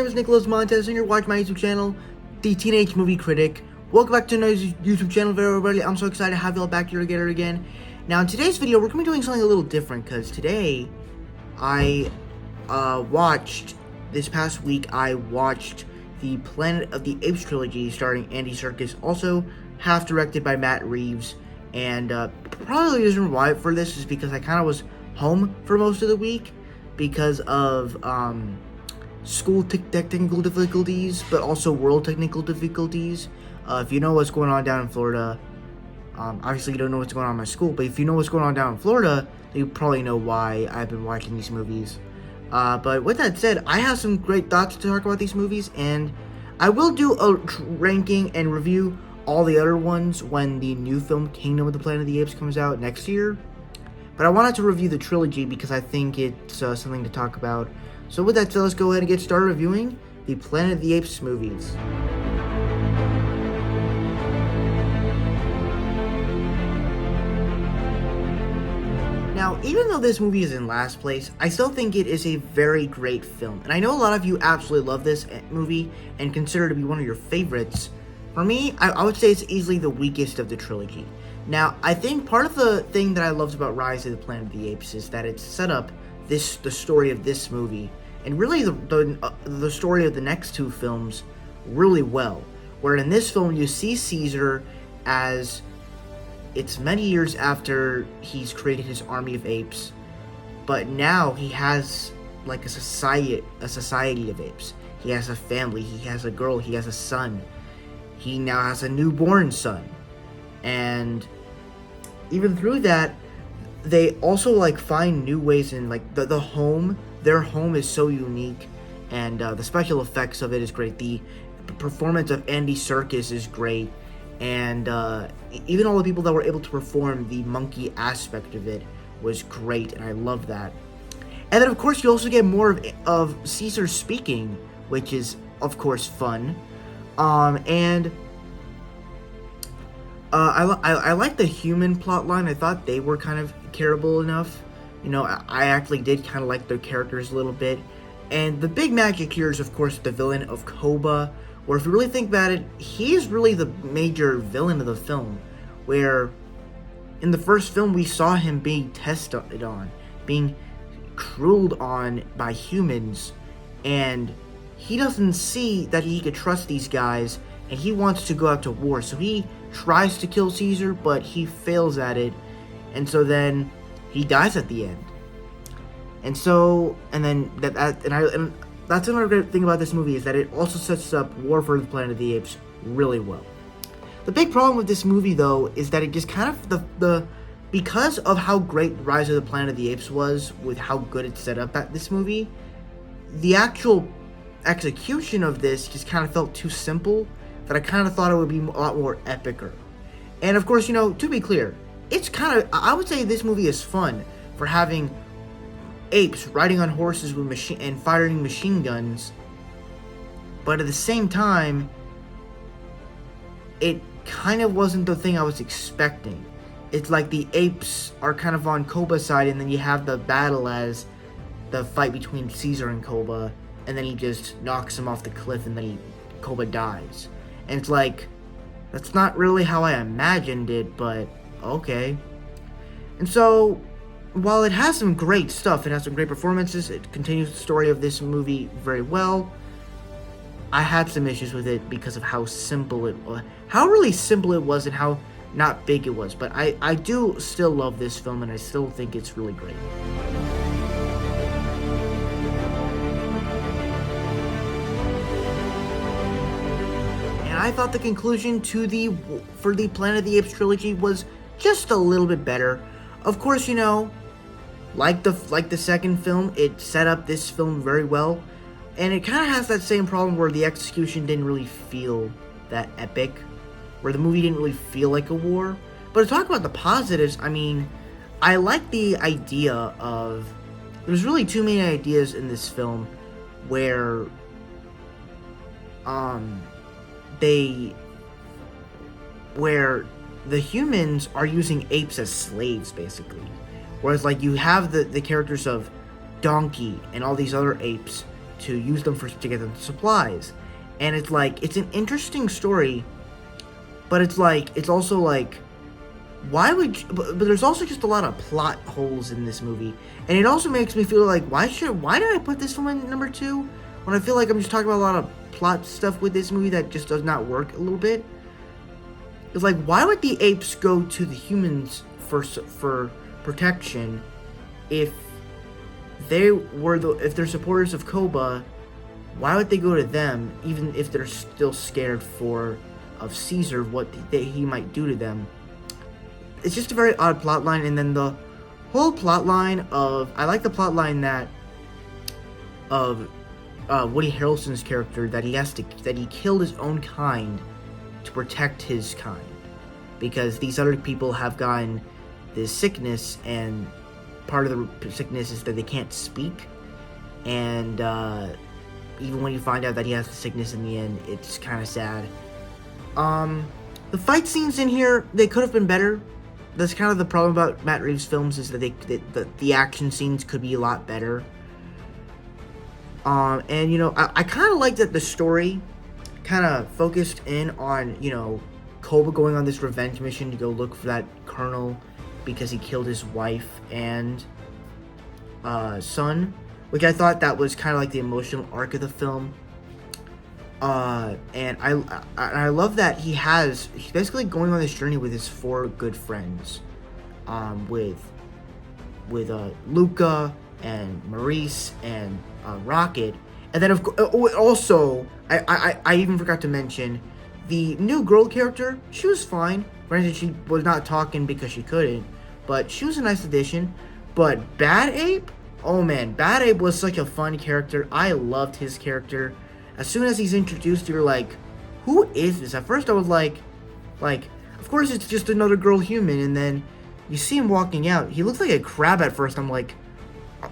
is Nicholas Montez, and you're watching my YouTube channel, The Teenage Movie Critic. Welcome back to another YouTube channel, everybody. I'm so excited to have you all back here again. Now, in today's video, we're going to be doing something a little different, because today, this past week, I watched the Planet of the Apes trilogy, starring Andy Serkis, also half directed by Matt Reeves. And probably the reason why for this is because I kind of was home for most of the week because of school technical difficulties, but also world technical difficulties. If you know what's going on down in Florida, obviously you don't know what's going on in my school, but if you know what's going on down in Florida, you probably know why I've been watching these movies. But with that said, I have some great thoughts to talk about these movies, and I will do a ranking and review all the other ones when the new film Kingdom of the Planet of the Apes comes out next year. But I wanted to review the trilogy because I think it's something to talk about. So with that said, let's go ahead and get started reviewing the Planet of the Apes movies. Now, even though this movie is in last place, I still think it is a very great film. And I know a lot of you absolutely love this movie and consider it to be one of your favorites. For me, I would say it's easily the weakest of the trilogy. Now, I think part of the thing that I loved about Rise of the Planet of the Apes is that it set up the story of this movie, and really the story of the next two films really well. Where in this film, you see Caesar as it's many years after he's created his army of apes, but now he has like a society of apes. He has a family, he has a girl, he has a son. He now has a newborn son. And even through that, they also like find new ways in like their home is so unique, and the special effects of it is great. The performance of Andy Serkis is great, and even all the people that were able to perform the monkey aspect of it was great, and I love that. And then of course you also get more of Caesar speaking, which is of course fun. I like the human plot line. I thought they were kind of careable enough. You know, I actually did kind of like their characters a little bit. And the big magic here is, of course, the villain of Koba, where if you really think about it, he is really the major villain of the film, where in the first film we saw him being tested on, being crueled on by humans, and he doesn't see that he could trust these guys, and he wants to go out to war. So he tries to kill Caesar, but he fails at it, and so then he dies at the end. And so, and that's another great thing about this movie, is that it also sets up War for the Planet of the Apes really well. The big problem with this movie, though, is that it just kind of because of how great Rise of the Planet of the Apes was, with how good it set up at this movie, the actual execution of this just kind of felt too simple, that I kind of thought it would be a lot more epicer. And of course, you know, to be clear, it's kind of, I would say this movie is fun for having apes riding on horses with and firing machine guns, but at the same time, it kind of wasn't the thing I was expecting. It's like the apes are kind of on Koba's side, and then you have the battle as the fight between Caesar and Koba, and then he just knocks him off the cliff, and then Koba dies. And it's like, that's not really how I imagined it, but okay. And so, while it has some great stuff, it has some great performances, it continues the story of this movie very well, I had some issues with it because of how simple it was. How really simple it was and how not big it was. But I do still love this film, and I still think it's really great. I thought the conclusion for the Planet of the Apes trilogy was just a little bit better. Of course, you know, like the second film, it set up this film very well, and it kind of has that same problem where the execution didn't really feel that epic, where the movie didn't really feel like a war. But to talk about the positives, I mean, I like the idea of, there's really too many ideas in this film where the humans are using apes as slaves, basically. Whereas, like, you have the characters of Donkey and all these other apes, to use them to get them supplies. And it's like, it's an interesting story, but it's like, it's also like, why would you, but there's also just a lot of plot holes in this movie, and it also makes me feel like, why did I put this film in number 2 when I feel like I'm just talking about a lot of plot stuff with this movie that just does not work a little bit? It's like, why would the apes go to the humans for protection if if they're supporters of Koba? Why would they go to them even if they're still scared of Caesar, what he might do to them? It's just a very odd plot line. And then the whole plot line I like the plot line of Woody Harrelson's character, that he killed his own kind to protect his kind, because these other people have gotten this sickness, and part of the sickness is that they can't speak, and even when you find out that he has the sickness in the end, it's kind of sad. The fight scenes in here, they could have been better. That's kind of the problem about Matt Reeves' films, is that the action scenes could be a lot better. And, I kind of like that the story kind of focused in on, Koba going on this revenge mission to go look for that colonel because he killed his wife and son, which I thought that was kind of like the emotional arc of the film. And I love that he's basically going on this journey with his 4 good friends, with Luca and Maurice and Rocket, and then also I even forgot to mention the new girl character. She was fine. Granted, she was not talking because she couldn't, but she was a nice addition. But Bad Ape, oh man, Bad Ape was such a fun character. I loved his character. As soon as he's introduced, you're like, who is this? At first I was like, of course it's just another girl human, and then you see him walking out. He looks like a crab at first. I'm like,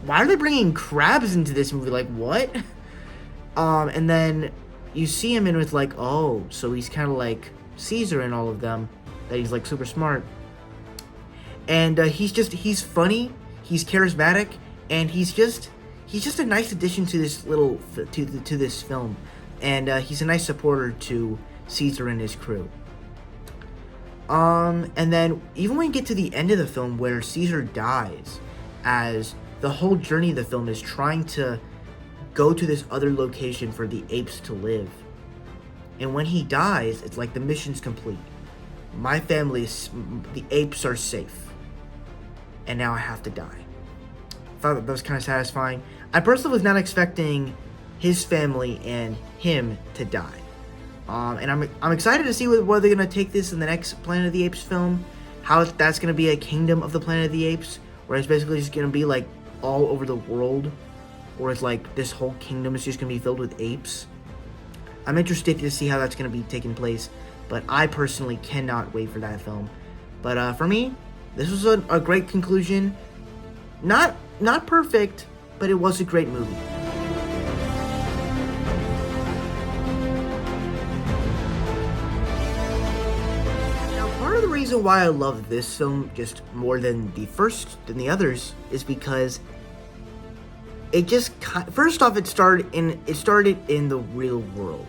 why are they bringing crabs into this movie? Like, what? And then you see him and it's like, oh, so he's kind of like Caesar and all of them, that he's like super smart. And he's funny, he's charismatic, and he's just a nice addition to this to this film, and he's a nice supporter to Caesar and his crew. And then even when you get to the end of the film where Caesar dies, as the whole journey of the film is trying to go to this other location for the apes to live, and when he dies, it's like the mission's complete. My family, the apes are safe, and now I have to die. I thought that was kind of satisfying. I personally was not expecting his family and him to die. And I'm excited to see where they're going to take this in the next Planet of the Apes film. How that's going to be a kingdom of the Planet of the Apes, where it's basically just going to be like all over the world, or it's like this whole kingdom is just going to be filled with apes. I'm interested to see how that's going to be taking place, but I personally cannot wait for that film. But for me, this was a great conclusion. Not perfect, but it was a great movie. Now, part of the reason why I love this film just more than the others is because it just, first off, it started in the real world.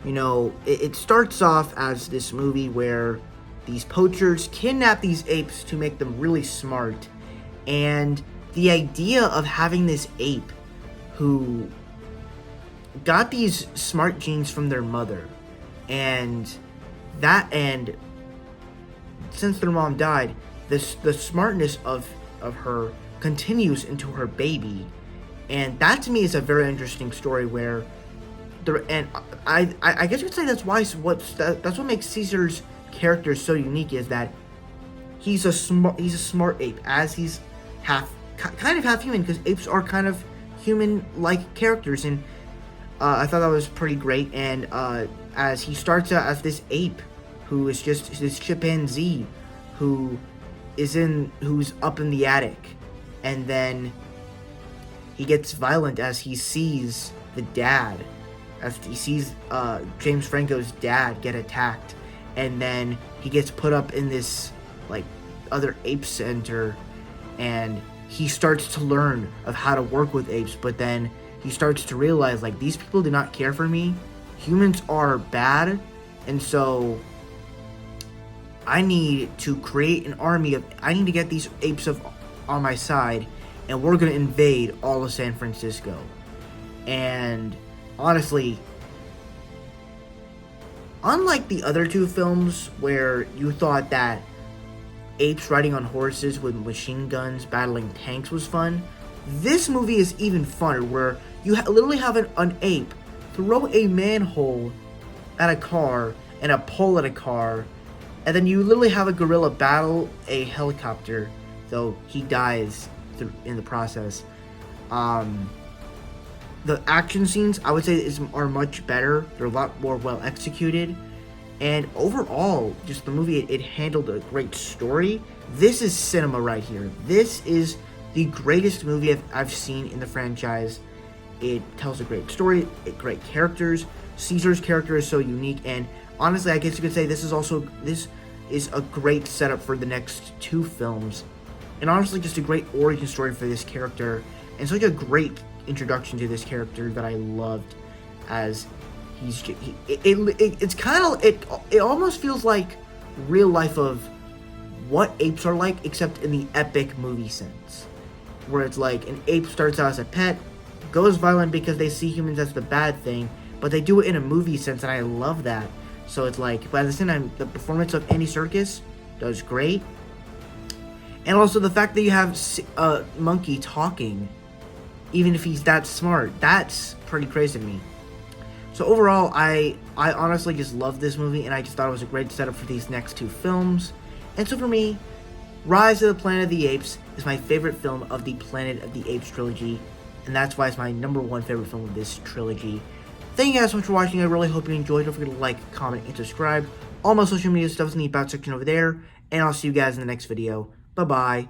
It starts off as this movie where these poachers kidnap these apes to make them really smart, and the idea of having this ape who got these smart genes from their mother, and since their mom died, the smartness of her continues into her baby, and that to me is a very interesting story where I guess you could say that's what makes Caesar's character so unique, is that he's a smart ape, as he's kind of half human, because apes are kind of human-like characters, and I thought that was pretty great. And as he starts out as this ape who is just this chimpanzee who's up in the attic, and then he gets violent as he sees James Franco's dad get attacked, and then he gets put up in this like other ape center, and he starts to learn of how to work with apes, but then he starts to realize, like, these people do not care for me. Humans are bad, and so I need to create an army of. I need to get these apes on my side, and we're gonna invade all of San Francisco. And honestly, unlike the other two films where you thought that apes riding on horses with machine guns battling tanks was fun, this movie is even funner, where you literally have an ape throw a manhole at a car and a pole at a car, and then you literally have a gorilla battle a helicopter, though he dies in the process. The action scenes, I would say, are much better. They're a lot more well executed. And overall, just the movie, it handled a great story. This is cinema right here. This is the greatest movie I've seen in the franchise. It tells a great story, great characters. Caesar's character is so unique, and honestly, I guess you could say this is a great setup for the next two films. And honestly, just a great origin story for this character, and such a great introduction to this character that I loved, as it's kind of it almost feels like real life of what apes are like, except in the epic movie sense, where it's like an ape starts out as a pet, goes violent because they see humans as the bad thing, but they do it in a movie sense, and I love that. So it's like, but at the same time, the performance of Andy Serkis does great, and also the fact that you have a monkey talking, even if he's that smart, that's pretty crazy to me. So overall, I honestly just love this movie, and I just thought it was a great setup for these next two films. And so for me, Rise of the Planet of the Apes is my favorite film of the Planet of the Apes trilogy, and that's why it's my #1 favorite film of this trilogy. Thank you guys so much for watching. I really hope you enjoyed. Don't forget to like, comment, and subscribe. All my social media stuff is in the about section over there, and I'll see you guys in the next video. Bye-bye.